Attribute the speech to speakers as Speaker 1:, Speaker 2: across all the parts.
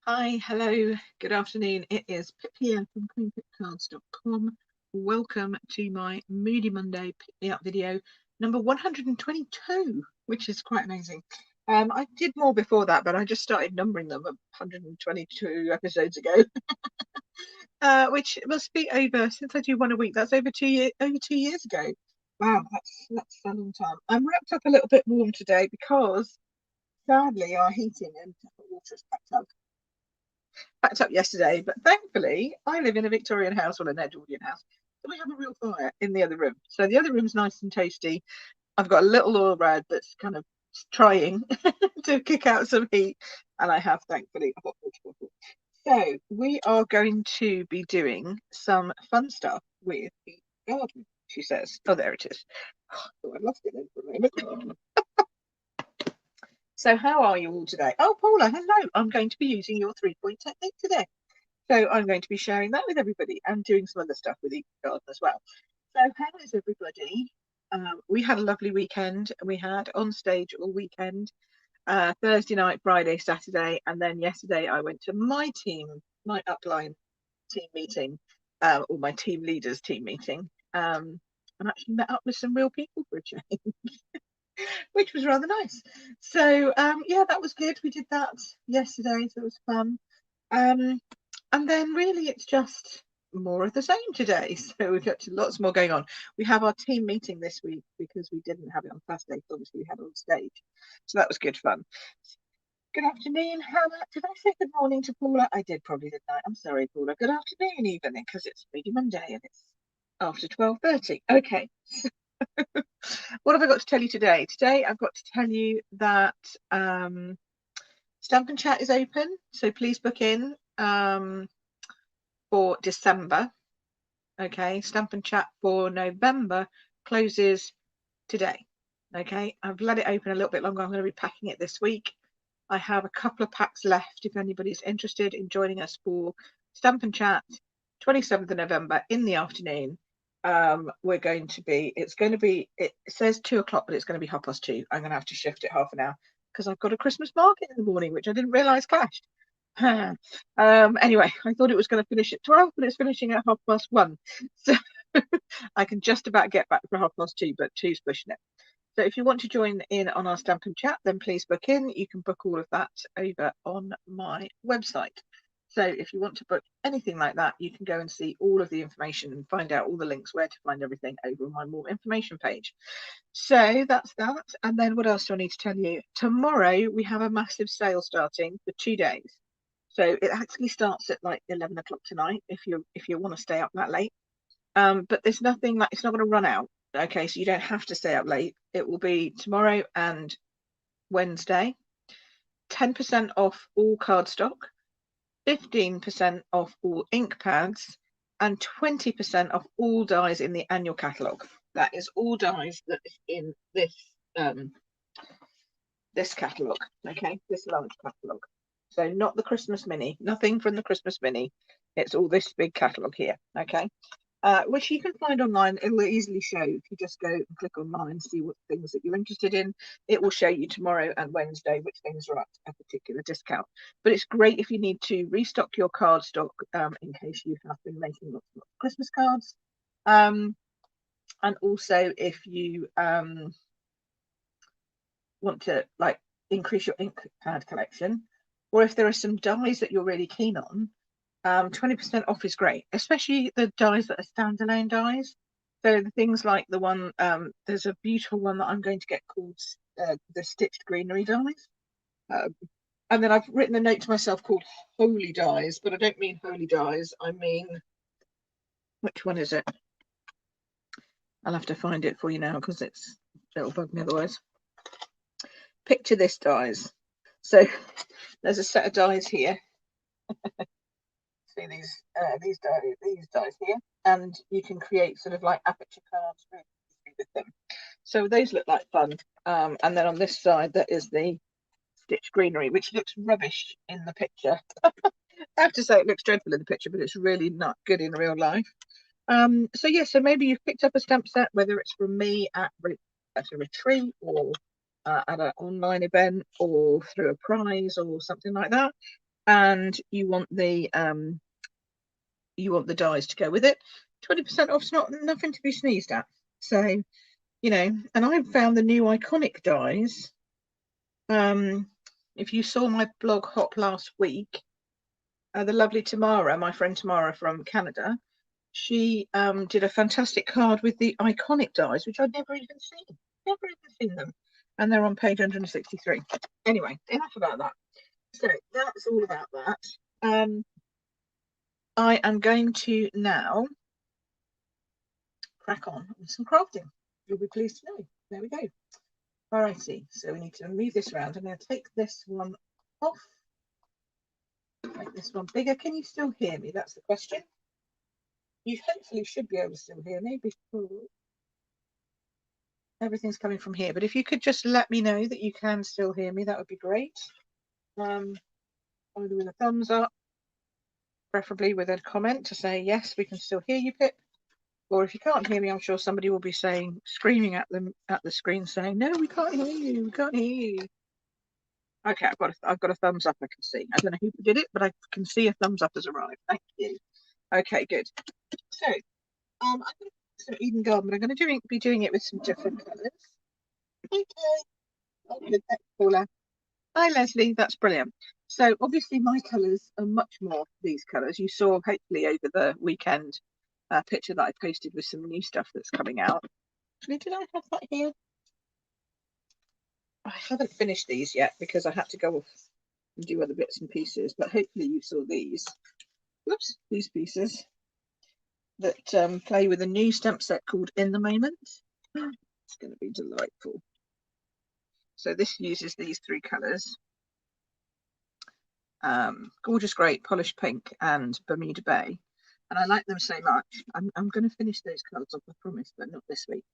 Speaker 1: Hi, hello, good afternoon. It is Pip here from queenpipcards.com. Welcome to my Moody Monday Pick Me Up video number 122, which is quite amazing. I did more before that, but I just started numbering them 122 episodes ago, which must be over, since I do one a week, that's over 2 years ago. Wow, that's a long time. I'm wrapped up a little bit warm today because sadly our heating and water is packed up yesterday, but thankfully I live in a Victorian house, or an Edwardian house, so we have a real fire in the other room. So the other room's nice and toasty. I've got a little oil rag that's kind of trying to kick out some heat, and I have thankfully a hot water bottle. So we are going to be doing some fun stuff with the garden, she says. Oh, there it is. Oh, I lost it then for a moment. So how are you all today? Oh, Paula, hello. I'm going to be using your 3-point technique today. So I'm going to be sharing that with everybody and doing some other stuff with the garden as well. So how is everybody? We had a lovely weekend. We had on stage all weekend, Thursday night, Friday, Saturday, and then yesterday I went to my upline team meeting, or my team leaders team meeting, and actually met up with some real people for a change, which was rather nice. So yeah, that was good. We did that yesterday, so it was fun. Um, and then really it's just more of the same today. So we've got lots more going on. We have our team meeting this week because we didn't have it on Saturday. Obviously, we had it on stage. So that was good fun. Good afternoon, Hannah. Did I say good morning to Paula? I did, probably, didn't I? I'm sorry, Paula. Good afternoon, even, because it's Moody Monday and it's after 12:30. Okay. What have I got to tell you today? Today I've got to tell you that Stampin' Chat is open, so please book in for December. Okay, Stampin' Chat for November closes today. Okay, I've let it open a little bit longer. I'm going to be packing it this week. I have a couple of packs left if anybody's interested in joining us for Stampin' Chat 27th of November in the afternoon. It says 2 o'clock, but it's going to be 2:30. I'm going to have to shift it half an hour because I've got a Christmas market in the morning, which I didn't realise clashed. Anyway, I thought it was going to finish at 12, but it's finishing at 1:30. So I can just about get back for 2:30, but 2's pushing it. So if you want to join in on our Stampin' Chat, then please book in. You can book all of that over on my website. So if you want to book anything like that, you can go and see all of the information and find out all the links where to find everything over on my more information page. So that's that. And then what else do I need to tell you? Tomorrow we have a massive sale starting for 2 days. So it actually starts at like 11 o'clock tonight if you want to stay up that late. But there's nothing like, it's not going to run out. Okay, so you don't have to stay up late. It will be tomorrow and Wednesday. 10% off all cardstock, 15% off all ink pads, and 20% off all dies in the annual catalogue. That is all dies that is in this catalogue. Okay, this large catalogue. So not the Christmas mini, nothing from the Christmas mini. It's all this big catalogue here. Okay. Which you can find online. It will easily show if you just go and click online and see what things that you're interested in. It will show you tomorrow and Wednesday which things are at a particular discount. But it's great if you need to restock your card stock in case you have been making lots of Christmas cards. And also if you want to like increase your ink pad collection, or if there are some dies that you're really keen on, 20% off is great, especially the dies that are standalone dies. So the things like the one, there's a beautiful one that I'm going to get called the Stitched Greenery dies. And then I've written a note to myself called Holy Dies, but I don't mean Holy Dies. I mean, which one is it? I'll have to find it for you now because it'll bug me otherwise. Picture this dies. So there's a set of dies here. See these dies here, and you can create sort of like aperture cards with them. So those look like fun. And then on this side, that is the Stitch Greenery, which looks rubbish in the picture. I have to say it looks dreadful in the picture, but it's really not good in real life. So yeah, so maybe you've picked up a stamp set, whether it's from me at a retreat or at an online event or through a prize or something like that. and you want the dies to go with it. 20% off's not nothing to be sneezed at. So, you know, and I've found the new iconic dies. If you saw my blog hop last week, the lovely Tamara, my friend Tamara from Canada, she did a fantastic card with the iconic dies, which I'd never even seen them, and they're on page 163. Anyway, enough about that. So that's all about that. I am going to now crack on with some crafting. You'll be pleased to know. There we go. Alrighty, so we need to move this around. I'm going to take this one off, make this one bigger. Can you still hear me? That's the question. You hopefully should be able to still hear me because everything's coming from here. But if you could just let me know that you can still hear me, that would be great. Either with a thumbs up, preferably with a comment to say, yes, we can still hear you, Pip. Or if you can't hear me, I'm sure somebody will be saying, screaming at them at the screen, saying, "No, we can't hear you. We can't hear you." Okay, I've got a thumbs up. I can see. I don't know who did it, but I can see a thumbs up has arrived. Thank you. Okay, good. So, I'm going to do some Eden Garden, but I'm going to be doing it with some different colours. Okay. Oh, good. Thanks, Paula. Hi, Leslie. That's brilliant. So, obviously, my colours are much more these colours. You saw, hopefully, over the weekend, a picture that I posted with some new stuff that's coming out. Actually, did I have that here? I haven't finished these yet because I had to go off and do other bits and pieces, but hopefully you saw these. Whoops, these pieces that play with a new stamp set called In the Moment. It's going to be delightful. So this uses these three colours. Gorgeous Grape, Polished Pink and Bermuda Bay. And I like them so much. I'm going to finish those cards off, I promise, but not this week.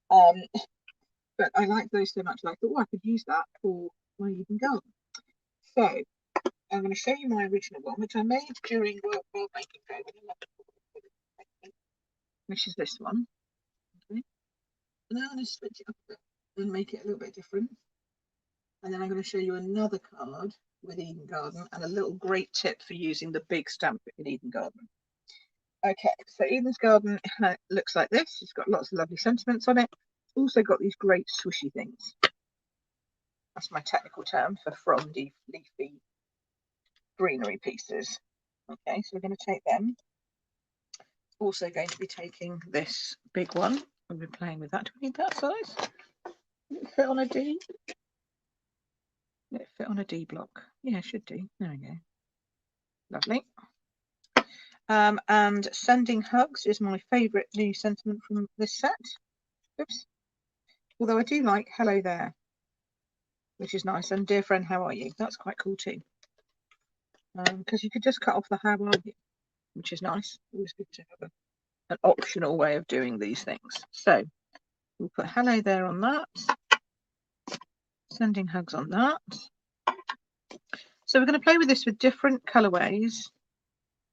Speaker 1: But I like those so much, and I thought, oh, I could use that for my Eden Garden. So I'm going to show you my original one, which I made during World Making Day, which is this one. Okay. And then I'm going to switch it up a bit and make it a little bit different. And then I'm going to show you another card with Eden Garden and a little great tip for using the big stamp in Eden Garden. Okay, so Eden's Garden looks like this. It's got lots of lovely sentiments on it. It's also got these great swishy things. That's my technical term for frondy, leafy greenery pieces. Okay, so we're going to take them. Also going to be taking this big one. We'll be playing with that. Do we need that size? Will it fit on a D? Will it fit on a D block? Yeah, it should do. There we go. Lovely. And Sending Hugs is my favourite new sentiment from this set. Oops. Although I do like Hello There, which is nice. And Dear Friend, How Are You? That's quite cool too. Because you could just cut off the How Are You, which is nice. Always good to have an optional way of doing these things. So we'll put Hello There on that. Sending Hugs on that. So we're going to play with this with different colourways.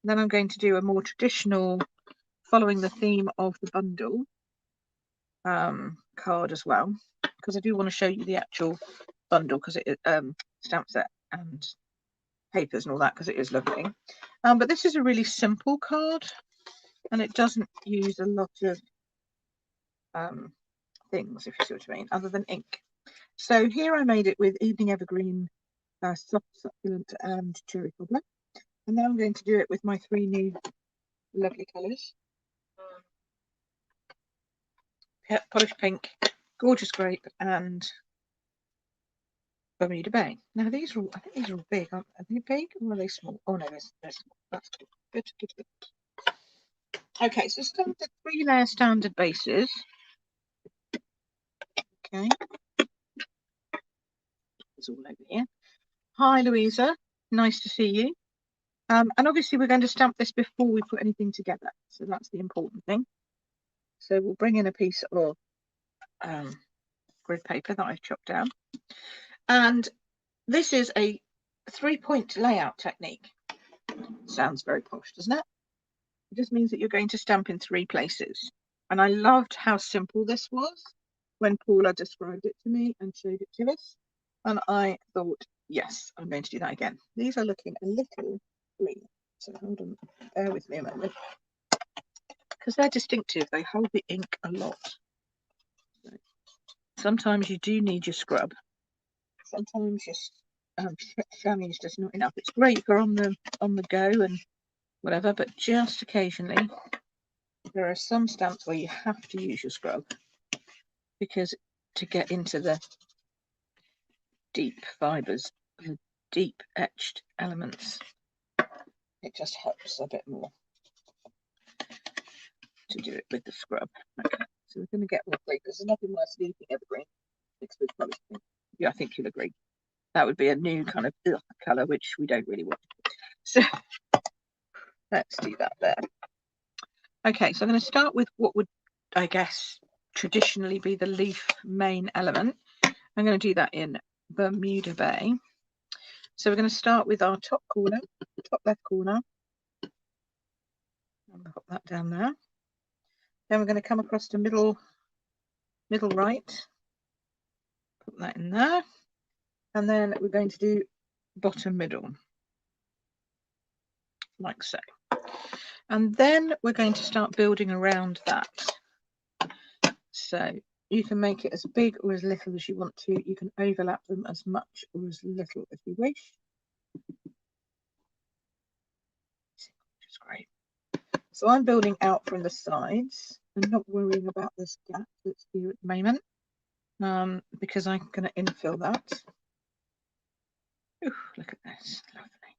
Speaker 1: Then I'm going to do a more traditional, following the theme of the bundle card as well, because I do want to show you the actual bundle, because it stamp set and papers and all that, because it is lovely. But this is a really simple card, and it doesn't use a lot of things, if you see what I mean, other than ink. So here I made it with Evening Evergreen, Soft Succulent and Cherry Cobbler. And now I'm going to do it with my three new lovely colours. Polished Pink, Gorgeous Grape and Bermuda Bay. Now these are all, I think these are all big, aren't they? Are they big or are they small? Oh no, they're small. That's good. Good, good, good. Okay, so standard 3-layer standard bases. Okay. It's all over here. Hi Louisa, nice to see you. And obviously we're going to stamp this before we put anything together, so that's the important thing. So we'll bring in a piece of grid paper that I've chopped down, and this is a 3-point layout technique. Sounds very posh, doesn't it? It just means that you're going to stamp in 3 places, and I loved how simple this was when Paula described it to me and showed it to us, and I thought Yes, I'm going to do that again. These are looking a little green, so hold on, bear with me a moment, because they're distinctive. They hold the ink a lot. Sometimes you do need your scrub. Sometimes just chamois is just not enough. It's great for on the go and whatever, but just occasionally there are some stamps where you have to use your scrub, because to get into the deep fibres, the deep etched elements, it just helps a bit more to do it with the scrub. Okay, so we're going to get more green, because there's nothing worse than eating evergreen mixed with colours. Yeah, I think you'll agree. That would be a new kind of colour, which we don't really want. So let's do that there. Okay, so I'm going to start with what would, I guess, traditionally be the leaf main element. I'm going to do that in Bermuda Bay. So we're going to start with our top corner, top left corner. I'll put that down there. Then we're going to come across to middle right. Put that in there. And then we're going to do bottom middle, like so. And then we're going to start building around that. So you can make it as big or as little as you want to. You can overlap them as much or as little as you wish. Which is great. So I'm building out from the sides and not worrying about this gap that's here at the moment, because I'm going to infill that. Ooh, look at this, lovely.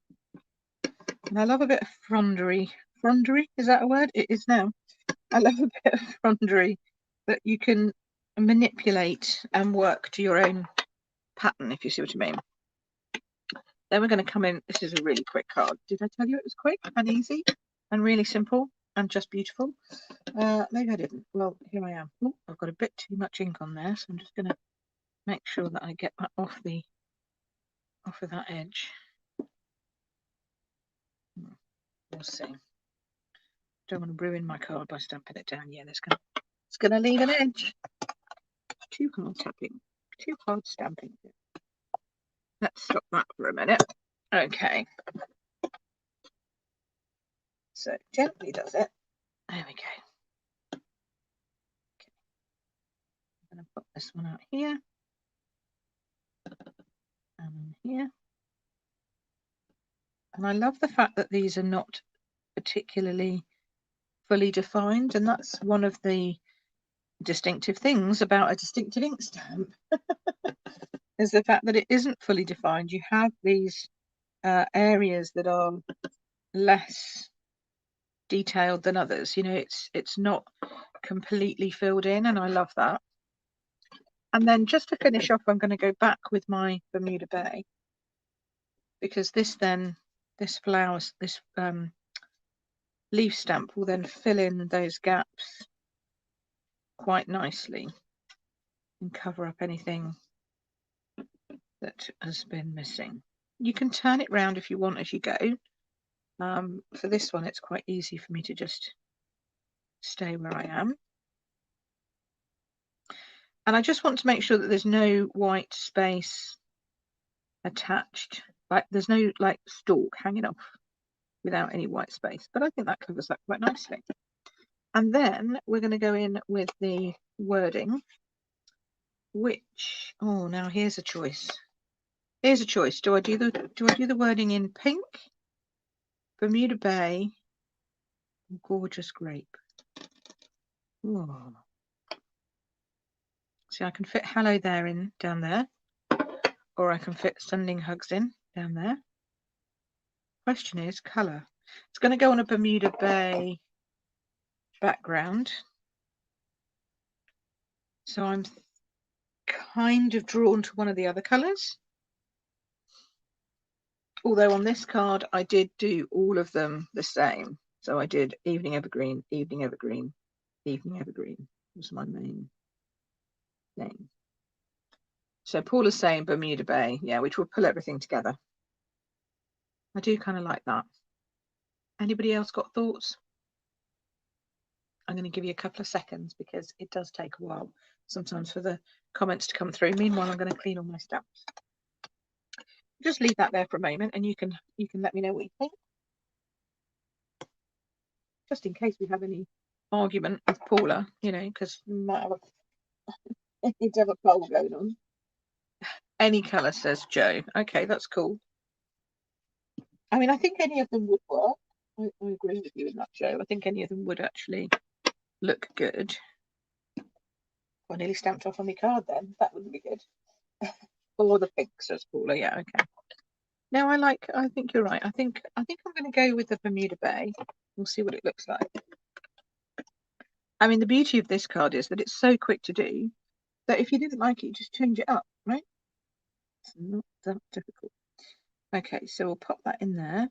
Speaker 1: And I love a bit of frondery. Frondery, is that a word? It is now. I love a bit of frondery that you can manipulate and work to your own pattern, if you see what I mean. Then we're going to come in. This is a really quick card. Did I tell you it was quick and easy and really simple and just beautiful? Maybe I didn't. Well, here I am. Oh, I've got a bit too much ink on there, so I'm just going to make sure that I get that off of that edge. We'll see. Don't want to ruin my card by stamping it down. Yeah, it's going to leave an edge. Too hard tapping. Too hard stamping. Let's stop that for a minute. Okay. So gently does it. There we go. Okay. I'm going to put this one out here. And here. And I love the fact that these are not particularly fully defined, and that's one of the distinctive things about a distinctive ink stamp is the fact that it isn't fully defined. You have these areas that are less detailed than others. You know, it's not completely filled in, and I love that. And then just to finish off, I'm going to go back with my Bermuda Bay, because this flowers, this leaf stamp will then fill in those gaps quite nicely and cover up anything that has been missing. You can turn it round if you want as you go. For this one, it's quite easy for me to just stay where I am. And I just want to make sure that there's no white space attached, like there's no like stalk hanging off without any white space, but I think that covers that quite nicely. And then we're going to go in with the wording, which, oh, now here's a choice. Here's a choice. Do I do the wording in pink, Bermuda Bay, gorgeous grape? Ooh. See, I can fit hello there in down there, or I can fit sending hugs in down there. Question is colour. It's going to go on a Bermuda Bay background, so I'm kind of drawn to one of the other colours. Although on this card I did do all of them the same. So I did evening evergreen, evening evergreen, evening evergreen was my main thing. So Paul is saying Bermuda Bay, yeah, which will pull everything together. I do kind of like that. Anybody else got thoughts? I'm going to give you a couple of seconds because it does take a while sometimes for the comments to come through. Meanwhile, I'm going to clean all my stamps. just leave that there for a moment, and you can let me know what you think, just in case we have any argument with Paula, you know, because we might have a poll going on. Any colour, says Joe. Okay, that's cool. I mean, I think any of them would work. I agree with you in that, Joe. I think any of them would actually look good. I nearly stamped off on my card then. That wouldn't be good. Or the pink, says Paula. Yeah, okay. Now I think you're right. I think I'm going to go with the Bermuda Bay. We'll see what it looks like. I mean, the beauty of this card is that it's so quick to do that if you didn't like it, you just change it up, right? It's not that difficult. Okay, so we'll pop that in there.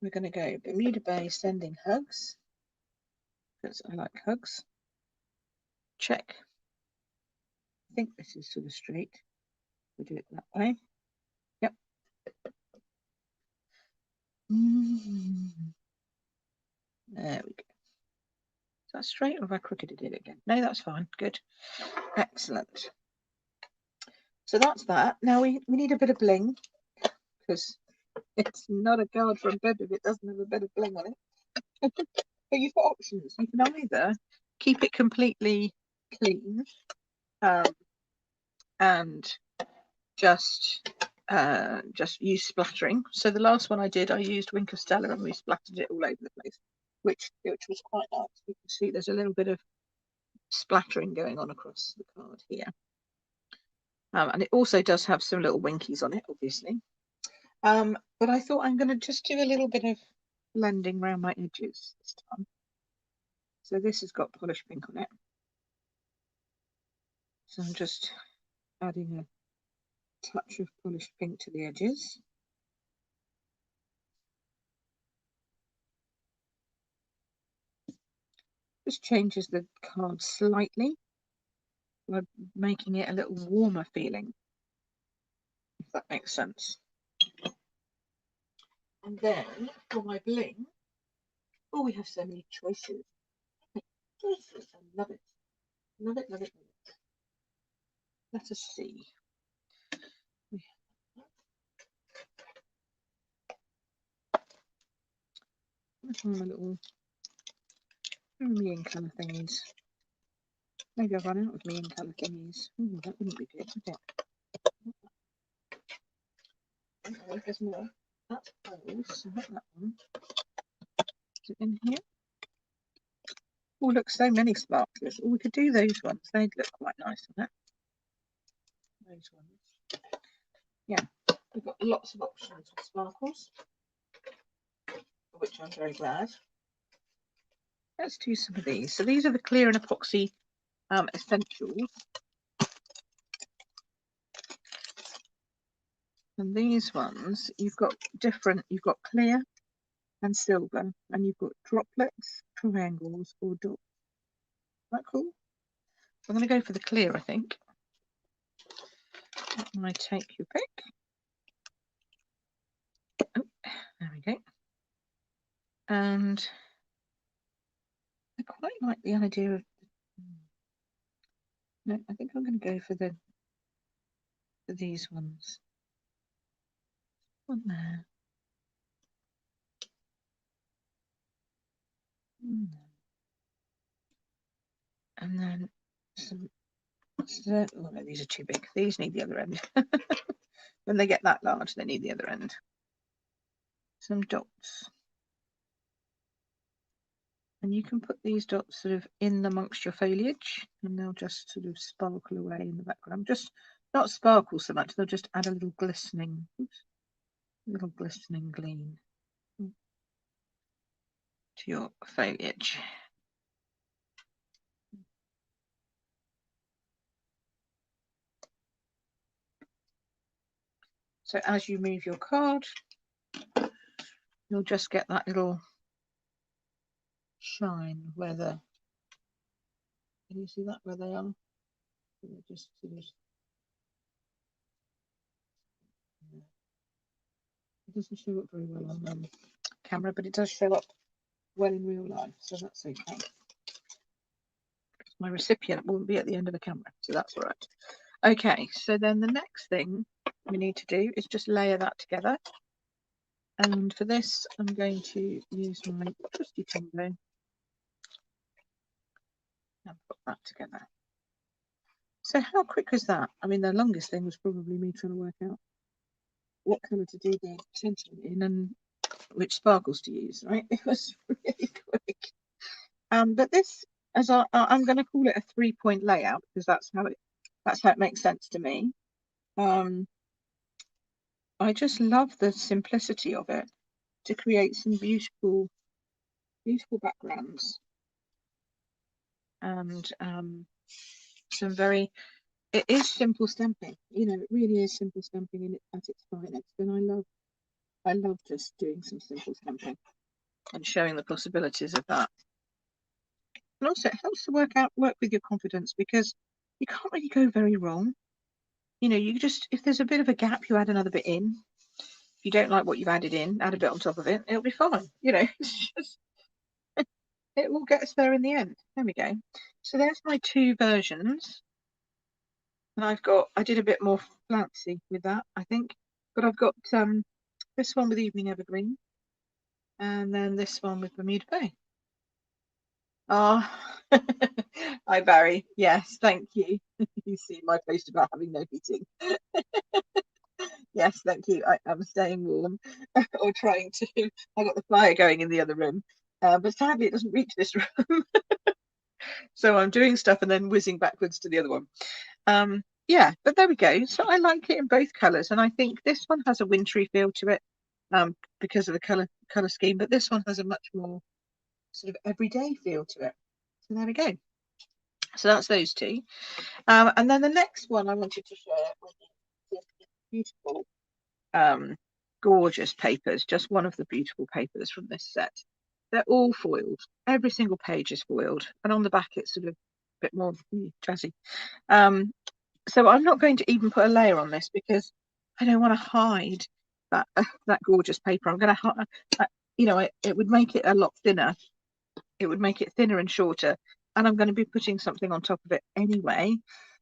Speaker 1: We're going to go Bermuda Bay, sending hugs, because I like hugs. Check. I think this is sort of straight. We'll do it that way. Yep. There we go. Is that straight, or have I crookeded it again? No, that's fine. Good. Excellent. So that's that. Now we need a bit of bling, because it's not a card from bed if it doesn't have a bit of bling on it. But you've got options. You can either keep it completely clean and just use splattering. So the last one I did, I used Wink of Stella and we splattered it all over the place, which was quite nice. You can see there's a little bit of splattering going on across the card here. And it also does have some little winkies on it, obviously. But I thought I'm going to just do a little bit of blending around my edges this time. So this has got polished pink on it. So I'm just adding a touch of polished pink to the edges. Just changes the card slightly by making it a little warmer feeling, if that makes sense. And then for my bling, oh, we have so many choices. Choices, I love it. Love it, love it, love it. Let us see. Where's my little me in colour thingies? Maybe I've run out of me in colour thingies. Ooh, that wouldn't be good, would it? Okay, there's more. That's those, not that one. Is it in here? Oh, look, so many sparklers. Oh, we could do those ones. They'd look quite nice on that. Those ones. Yeah, we've got lots of options with sparkles, for which I'm very glad. Let's do some of these. So these are the clear and epoxy essentials. And these ones, you've got clear and silver, and you've got droplets, triangles, or dots. Is that cool? I'm going to go for the clear, I think. I take your pick. Oh, there we go. And I quite like the idea of. No, I think I'm going to go for these ones. One there. And then some. Oh no, these are too big. These need the other end. When they get that large, they need the other end. Some dots. And you can put these dots sort of in amongst your foliage, and they'll just sort of sparkle away in the background. Just not sparkle so much, they'll just add a little glistening, gleam to your foliage. So as you move your card, you'll just get that little shine where can you see that where they are? Just sort of, it doesn't show up very well on camera, but it does show up well in real life, so that's okay. My recipient won't be at the end of the camera, so that's all right. Okay, so then the next thing we need to do is just layer that together. And for this, I'm going to use my trusty Todman and put that together. So how quick was that? I mean, the longest thing was probably me trying to work out what colour to do the tinting in and which sparkles to use, right? It was really quick. But this, as I'm going to call it a 3-point layout because that's how it makes sense to me. I just love the simplicity of it to create some beautiful backgrounds and some very. It is simple stamping, you know. It really is simple stamping in at its finest, and I love just doing some simple stamping and showing the possibilities of that. And also, it helps to work with your confidence because you can't really go very wrong. You know, you just, if there's a bit of a gap, you add another bit in. If you don't like what you've added in, add a bit on top of it. It'll be fine. You know, it's just, it will get us there in the end. There we go. So there's my 2 versions. And I did a bit more fancy with that, I think. But I've got this one with Evening Evergreen. And then this one with Bermuda Bay. Ah, hi Barry. Yes, thank you. You see my post about having no heating. Yes, thank you. I'm staying warm or trying to. I got the fire going in the other room, but sadly it doesn't reach this room. So I'm doing stuff and then whizzing backwards to the other one. Yeah, but there we go. So I like it in both colours, and I think this one has a wintry feel to it because of the colour scheme, but this one has a much more sort of everyday feel to it. So there we go. So that's those 2. And then the next one I wanted to share with you is beautiful, gorgeous papers. Just one of the beautiful papers from this set. They're all foiled. Every single page is foiled, and on the back it's sort of a bit more jazzy. So I'm not going to even put a layer on this because I don't want to hide that gorgeous paper. I'm going to, you know, it would make it a lot thinner. It would make it thinner and shorter, and I'm going to be putting something on top of it anyway.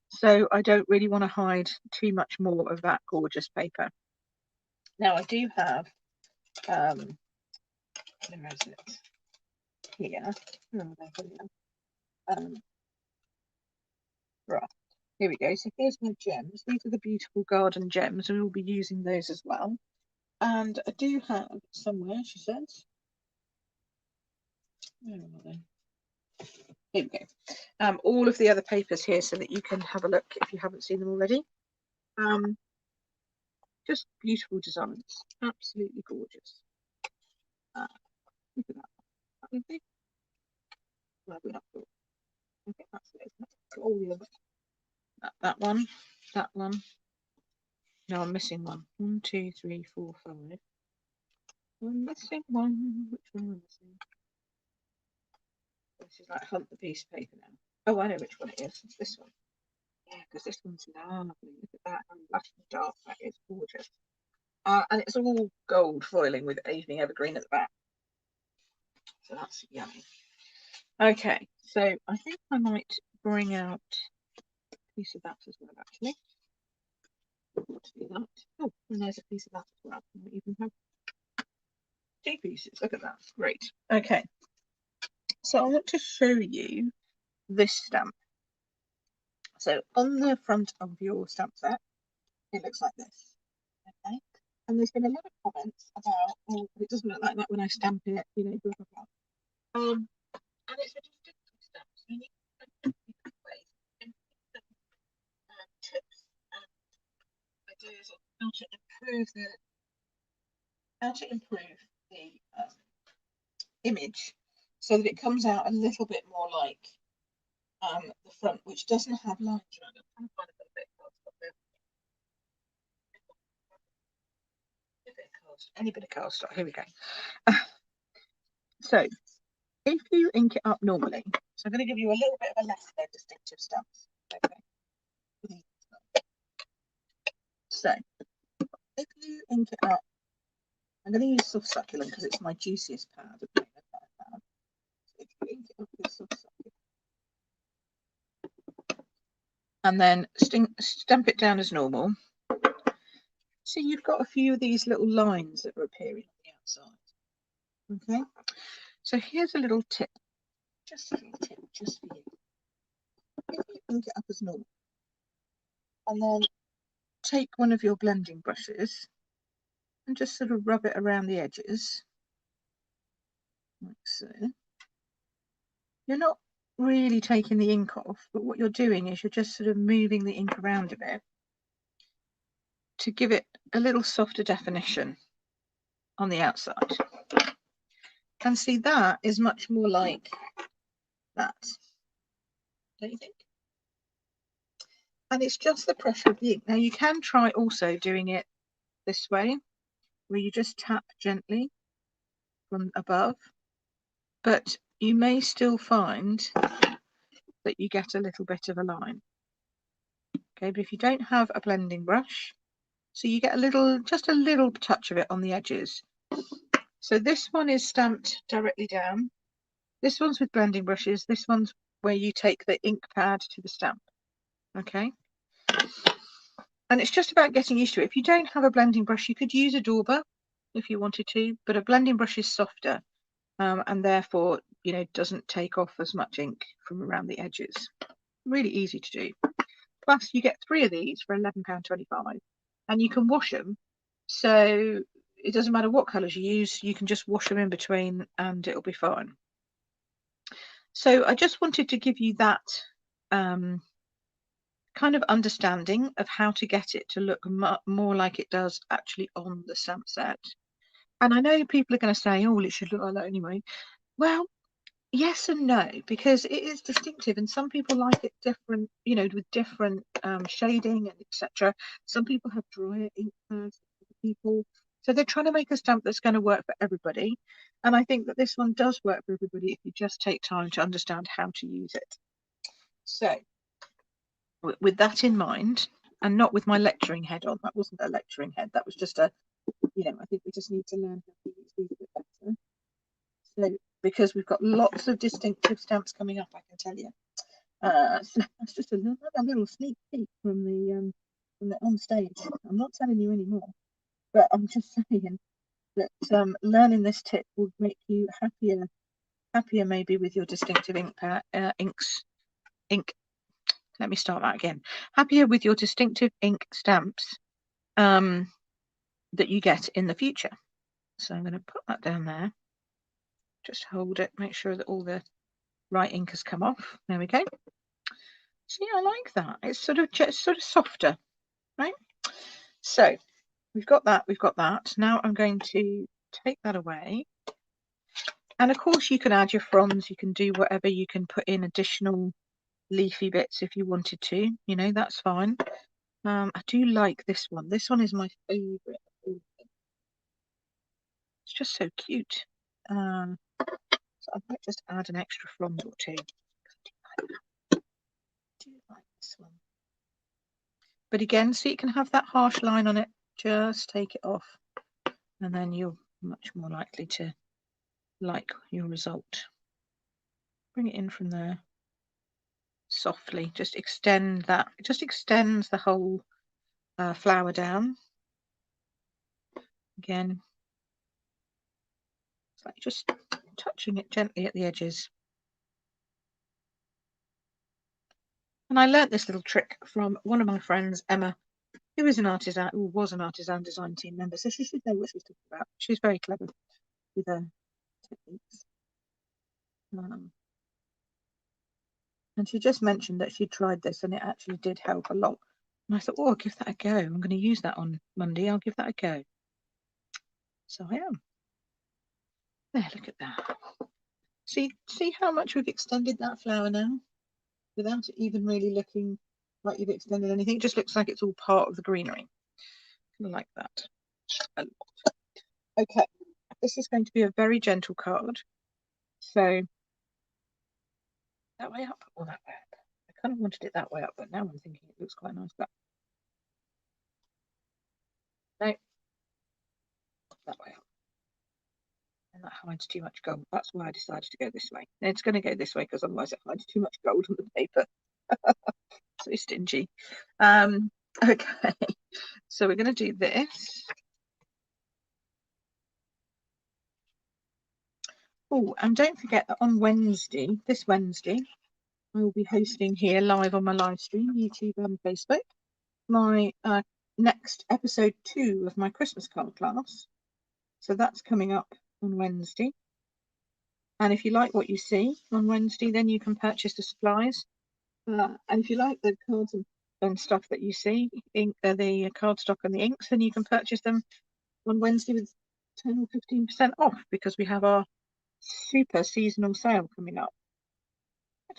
Speaker 1: So I don't really want to hide too much more of that gorgeous paper. Now I do have, where is it? Here. Right. Here we go. So here's my gems. These are the beautiful garden gems. We will be using those as well. And I do have somewhere, she says. Where are they? Here we go. All of the other papers here so that you can have a look if you haven't seen them already. Just beautiful designs. Absolutely gorgeous. Look at that. Okay. Okay, that's it. All the other. That one. That one. No, I'm missing one. 1, 2, 3, 4, 5. I'm missing one. Which one am I missing? This is like hunt the piece of paper now. Oh, I know which one it is. It's this one. Yeah, because this one's lovely. Look at that. And lush and dark. That is gorgeous. And it's all gold foiling with Evening Evergreen at the back. So that's yummy. Okay, so I think I might bring out a piece of that as well, actually. Let's do that. Oh, and there's a piece of that as well. I might even have 2 pieces. Look at that. Great. Okay. So I want to show you this stamp. So on the front of your stamp set, it looks like this. Okay. And there's been a lot of comments about, oh, it doesn't look like that when I stamp it, you know, blah, blah, blah. And it's a different stamp. So you need to different ways and tips and ideas on how to improve the image so that it comes out a little bit more like the front, which doesn't have lines around it. I'm trying to find a bit of any bit of cardstock. Here we go. So if you ink it up normally, so I'm going to give you a little bit of a less than distinctive stamp. Okay. So if you ink it up, I'm going to use soft succulent because it's my juiciest pad. So if you ink it up with soft succulent, and then stamp it down as normal. So you've got a few of these little lines that are appearing on the outside. Okay, so here's a little tip, just a little tip, just for you. If you ink it up as normal, and then take one of your blending brushes and just sort of rub it around the edges, like so. You're not really taking the ink off, but what you're doing is you're just sort of moving the ink around a bit to give it a little softer definition on the outside. And see, that is much more like that, don't you think? And it's just the pressure of the ink. Now you can try also doing it this way, where you just tap gently from above, but you may still find that you get a little bit of a line. Okay, but if you don't have a blending brush, so you get a little, just a little touch of it on the edges. So this one is stamped directly down. This one's with blending brushes. This one's where you take the ink pad to the stamp. Okay. And it's just about getting used to it. If you don't have a blending brush, you could use a dauber if you wanted to, but a blending brush is softer and therefore, you know, doesn't take off as much ink from around the edges. Really easy to do. Plus, you get 3 of these for £11.25, and you can wash them. So it doesn't matter what colours you use, you can just wash them in between and it'll be fine. So I just wanted to give you that kind of understanding of how to get it to look more like it does actually on the stamp set. And I know people are going to say, oh, well, it should look like that anyway. Well, yes and no, because it is distinctive, and some people like it different, you know, with different shading and etc. Some people have drier ink pads than other people, so they're trying to make a stamp that's going to work for everybody. And I think that this one does work for everybody if you just take time to understand how to use it. So with that in mind, and not with my lecturing head on, that wasn't a lecturing head, that was just a, you know, I think we just need to learn how to use these a bit better. So because we've got lots of distinctive stamps coming up, I can tell you. So that's just a little sneak peek from the on stage. I'm not telling you anymore, but I'm just saying that learning this tip will make you happier maybe with your distinctive ink. Let me start that again. Happier with your distinctive ink stamps that you get in the future. So I'm going to put that down there. Just hold it, make sure that all the right ink has come off. There we go. See, I like that. It's sort of softer, right? So we've got that. Now I'm going to take that away. And of course you can add your fronds, you can do whatever, you can put in additional leafy bits if you wanted to, you know, that's fine. I do like this one. This one is my favorite. It's just so cute. So I might just add an extra frond or two. I do like this one. But again, see, it can have that harsh line on it. Just take it off, and then you're much more likely to like your result. Bring it in from there softly. Just extend that. It just extends the whole flower down. Again, it's like just touching it gently at the edges. And I learnt this little trick from one of my friends, Emma, who was an artisan design team member, so she should know what she's talking about. She's very clever with her techniques. And she just mentioned that she tried this and it actually did help a lot. And I thought, oh, I'll give that a go. I'm going to use that on Monday. I'll give that a go. So I am. There, look at that. See how much we've extended that flower now without it even really looking like you've extended anything. It just looks like it's all part of the greenery. I like that a lot. Okay, this is going to be a very gentle card. So that way up or that way up? I kind of wanted it that way up, but now I'm thinking it looks quite nice. But no, that way up. And that hides too much gold. That's why I decided to go this way. And it's going to go this way because otherwise it hides too much gold on the paper. So stingy. Okay, so we're going to do this. Oh, and don't forget that on Wednesday, this Wednesday, I will be hosting here live on my live stream, YouTube and Facebook, my next episode 2 of my Christmas card class. So that's coming up on Wednesday. And if you like what you see on Wednesday, then you can purchase the supplies. And if you like the cards and stuff that you see, the cardstock and the inks, then you can purchase them on Wednesday with 10 or 15% off, because we have our super seasonal sale coming up.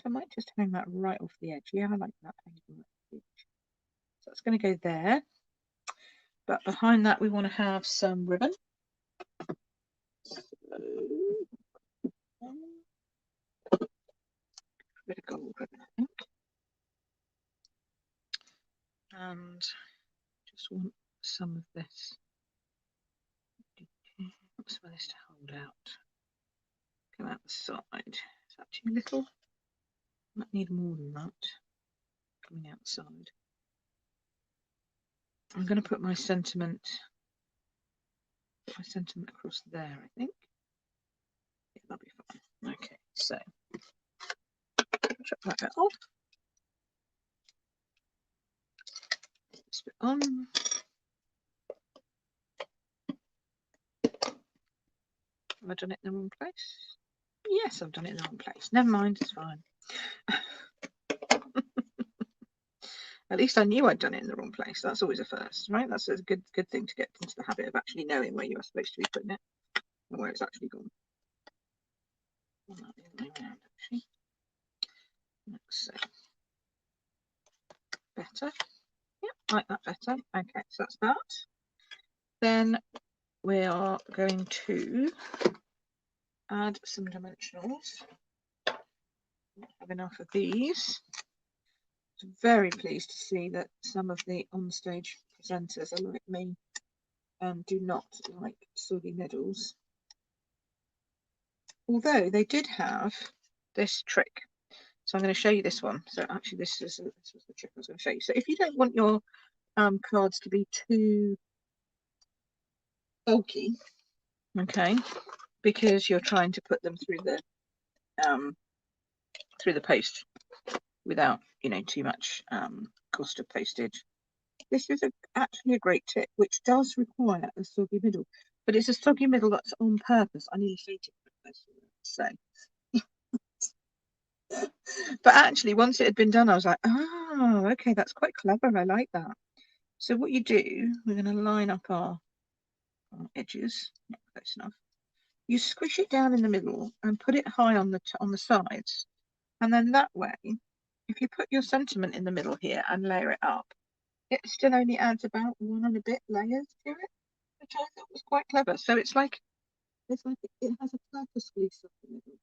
Speaker 1: I might just hang that right off the edge. Yeah, I like that. So it's going to go there. But behind that, we want to have some ribbon. Bit of gold ribbon, I think. And just want some of this. Some of this to hold out. Go out the side. Is that too little? Might need more than that. Coming outside. I'm going to put my sentiment across there, I think. Yeah, that'll be fine. Okay, so chop that bit off. This bit on. Have I done it in the wrong place? Yes, I've done it in the wrong place. Never mind, it's fine. At least I knew I'd done it in the wrong place. That's always a first, right? That's a good thing to get into the habit of actually knowing where you are supposed to be putting it and where it's actually gone. Well, not the other way around, actually. Let's see. Better. Yep, like that better. Okay, so that's that. Then we are going to add some dimensionals. Don't have enough of these. I'm very pleased to see that some of the onstage presenters are like me and do not like soggy middles. Although they did have this trick. So I'm going to show you this one. So actually this was the trick I was going to show you. So if you don't want your cards to be too bulky, okay, because you're trying to put them through the post without, you know, too much cost of postage. This is actually a great tip, which does require a soggy middle, but it's a soggy middle that's on purpose. I need to say. But actually, once it had been done, I was like, oh, okay, that's quite clever. I like that. So what you do, we're going to line up our edges, not close enough. You squish it down in the middle and put it high on the sides, and then that way, if you put your sentiment in the middle here and layer it up, it still only adds about 1 and a bit layers to it, which I thought was quite clever. So it's like it has a purposefully soggy middle.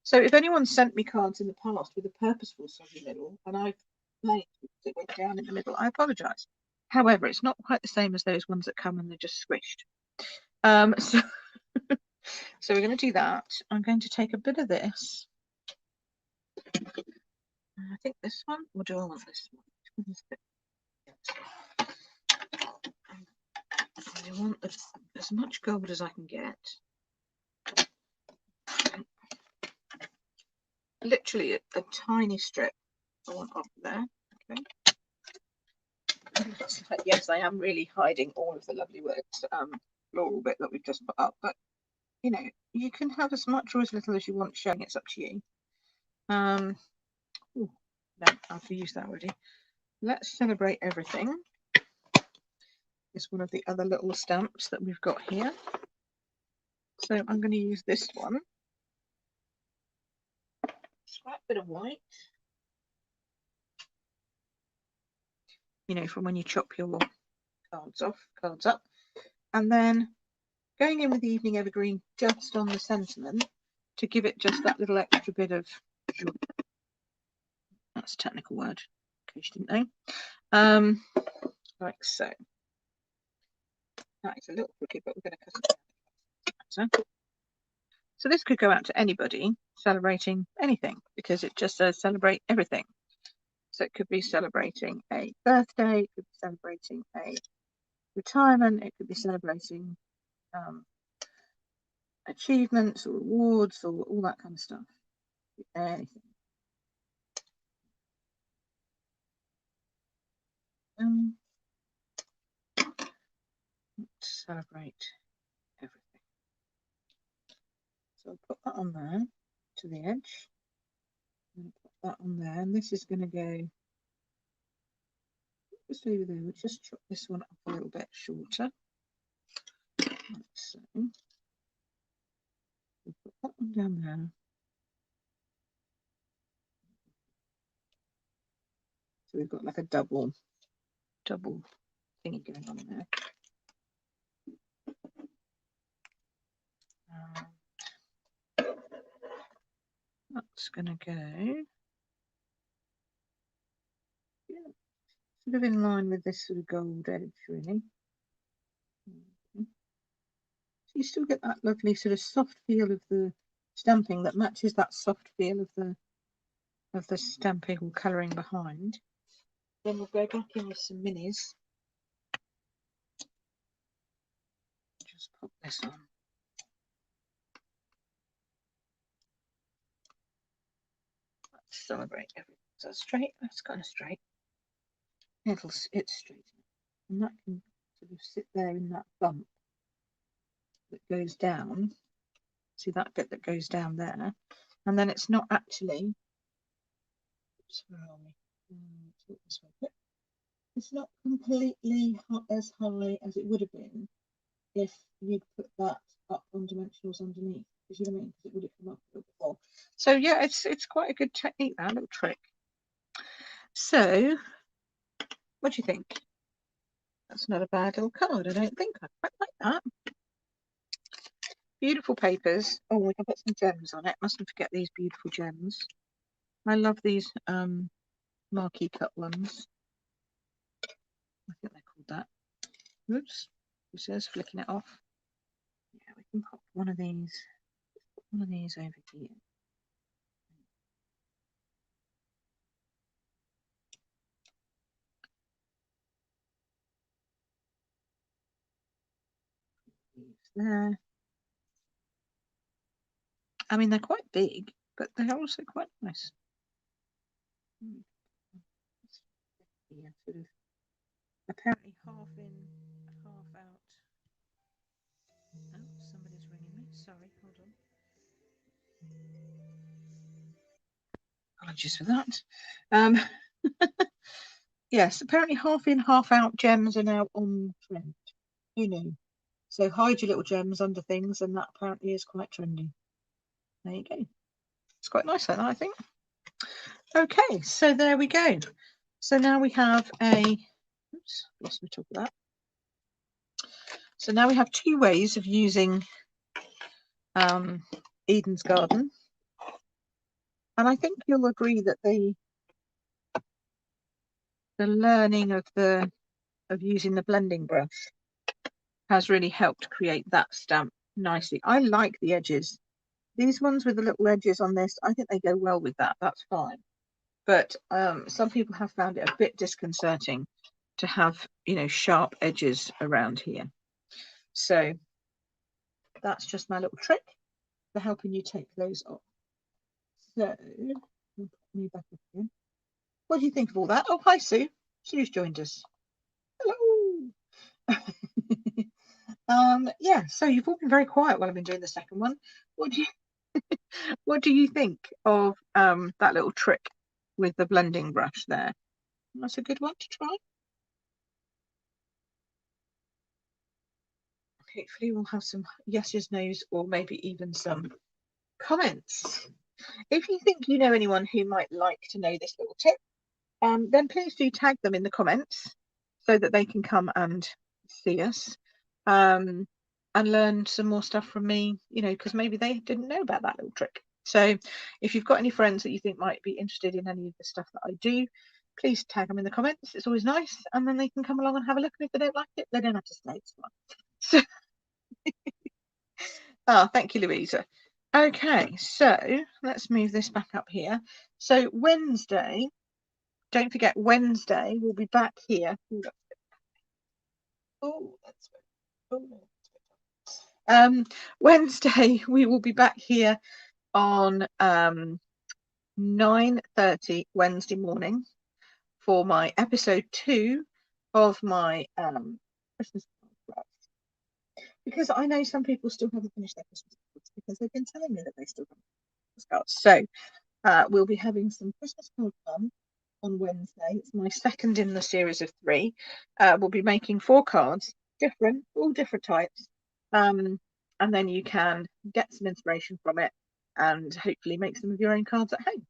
Speaker 1: So if anyone sent me cards in the past with a purposeful soggy middle and I've made it went down in the middle, I apologise. However, it's not quite the same as those ones that come and they're just squished. So we're going to do that. I'm going to take a bit of this. I think this one, or do I want this one? I want as much gold as I can get. Literally a tiny strip I want off there. Okay. Yes, I am really hiding all of the lovely words, floral bit that we've just put up, but you know, you can have as much or as little as you want showing. It's up to you. No, I've used that already. Let's celebrate everything. It's one of the other little stamps that we've got here. So I'm going to use this one. Scrap bit of white. You know, from when you chop your cards up. And then going in with the Evening Evergreen just on the sentiment to give it just that little extra bit of, that's a technical word, in case you didn't know. Like so. That is a little crooked, but we're going to cut it down. So this could go out to anybody celebrating anything, because it just says celebrate everything. So it could be celebrating a birthday, it could be celebrating a retirement, it could be celebrating achievements or awards or all that kind of stuff. Anything. Celebrate everything. So I'll put that on there to the edge. I'm going to put that on there, and this is going to go just over there. We'll just chop this one up a little bit shorter. So we'll put that one down there. So we've got like a double thingy going on there. That's going to go sort of in line with this sort of gold edge, really. So you still get that lovely sort of soft feel of the stamping that matches that soft feel of the stamping or colouring behind. Then we'll go back in with some minis. Just pop this on. Let's celebrate everything. So straight, that's kind of straight. It's straight. And that can sort of sit there in that bump that goes down. See that bit that goes down there? And then it's not actually, oops, where are we? It's not completely as high as it would have been if you'd put that up on dimensionals underneath. You see what I mean? Because it would have come up a little bit more. So yeah, it's quite a good technique, that little trick. So what do you think? That's not a bad little card, I don't think. I quite like that. Beautiful papers. Oh, we can put some gems on it. Mustn't forget these beautiful gems. I love these marquee cut ones. I think they're called that. Oops, it says flicking it off. Yeah, we can pop one of these over here. There. I mean, they're quite big, but they're also quite nice. Yeah, sort of apparently half in, half out. Oh, somebody's ringing me. Sorry, hold on. Apologies for that. Yes, apparently half in, half out gems are now on trend. Who knew? So hide your little gems under things, and that apparently is quite trendy. There you go. It's quite nice like that, I think. Okay, so there we go. So now we have oops, lost my top of that. So now we have two ways of using Eden's Garden. And I think you'll agree that the learning of using the blending brush has really helped create that stamp nicely. I like the edges. These ones with the little edges on this, I think they go well with that. That's fine. But some people have found it a bit disconcerting to have, you know, sharp edges around here. So that's just my little trick for helping you take those off. So me back up again. What do you think of all that? Oh, hi, Sue. Sue's joined us. Hello. Yeah, so you've all been very quiet while I've been doing the second one. What do you think of that little trick with the blending brush there? That's a good one to try. Hopefully we'll have some yeses, nos, or maybe even some comments. If you think you know anyone who might like to know this little tip, then please do tag them in the comments so that they can come and see us and learn some more stuff from me, you know, because maybe they didn't know about that little trick. So if you've got any friends that you think might be interested in any of the stuff that I do, please tag them in the comments. It's always nice, and then they can come along and have a look, and if they don't like it, they don't have to stay. It's fine. So oh, thank you, Louisa. Okay, so let's move this back up here. So Wednesday, don't forget, Wednesday we'll be back here. Wednesday we will be back here on 9:30 Wednesday morning for my episode 2 of my Christmas cards, because I know some people still haven't finished their Christmas cards because they've been telling me that they still haven't Christmas cards. So we'll be having some Christmas card fun on Wednesday. It's my second in the series of 3. We'll be making 4 cards, all different types, and then you can get some inspiration from it and hopefully make some of your own cards at home.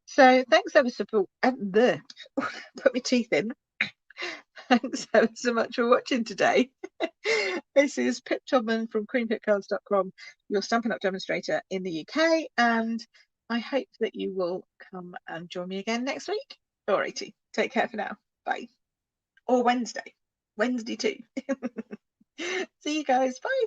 Speaker 1: So thanks ever so much. Put my teeth in. Thanks ever so much for watching today. This is Pip Todman from queenpipcards.com, your Stampin' Up! Demonstrator in the UK, and I hope that you will come and join me again next week. Alrighty, take care for now. Bye. Or Wednesday too. See you guys. Bye.